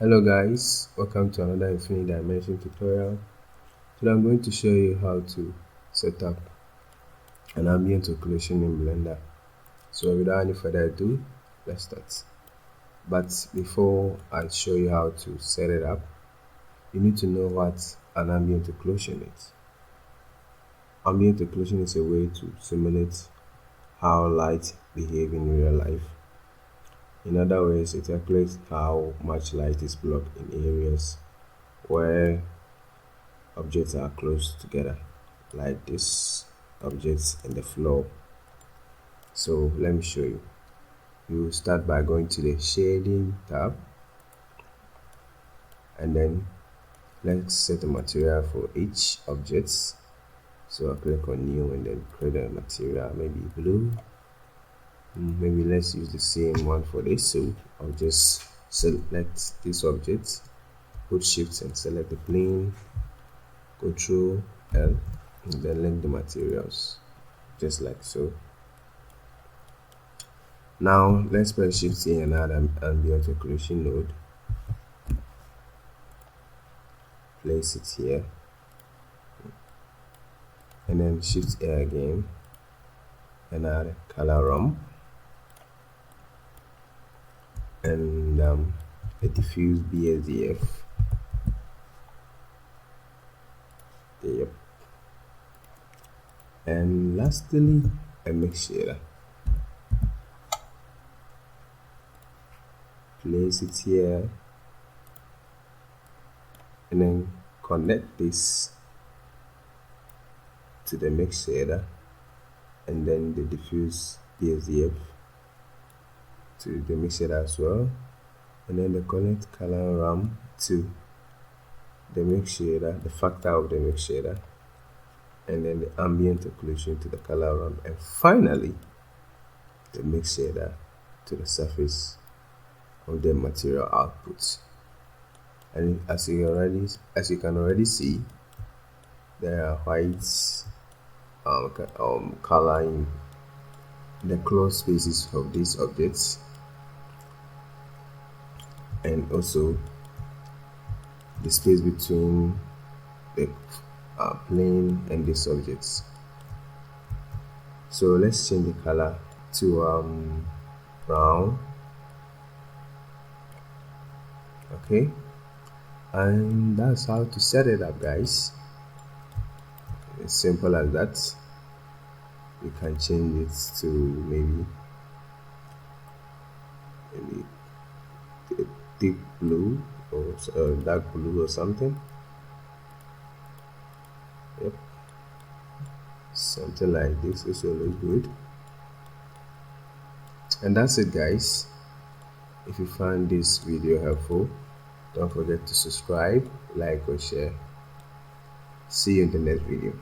Hello guys, welcome to another infinite dimension tutorial. Today I'm going to show you how to set up an ambient occlusion in Blender. So without any further ado, let's start. But before I show you how to set it up, you need to know what an ambient occlusion is. Ambient occlusion is a way to simulate how light behave in real life. In other words, it calculates how much light is blocked in areas where objects are close together, like this objects in the floor. So let me show you. You start by going to the shading tab, and then let's set a material for each object. So I'll click on new and then create a material, maybe blue. Maybe let's use the same one for this. So I'll just select this object, put shift and select the plane, Control L, and then link the materials just like so. Now let's press shift C and add an ambient occlusion node. Place it here, and then shift A again and add color ramp and a diffuse BSDF. Yep. And lastly, a mix shader. Place it here and then connect this to the mix shader and then the diffuse BSDF to the mix shader as well, and then the connect color ramp to the mix shader, the factor of the mix shader, and then the ambient occlusion to the color ramp, and finally the mix shader to the surface of the material output. And as you can already see, there are white color in the closed spaces of these objects, and also the space between the plane and these objects. So let's change the color to brown. Okay, and that's how to set it up, guys. It's simple as that. You can change it to maybe a deep blue or dark blue or something. Yep, something like this. This will look good. And that's it, guys. If you find this video helpful, don't forget to subscribe, like, or share. See you in the next video.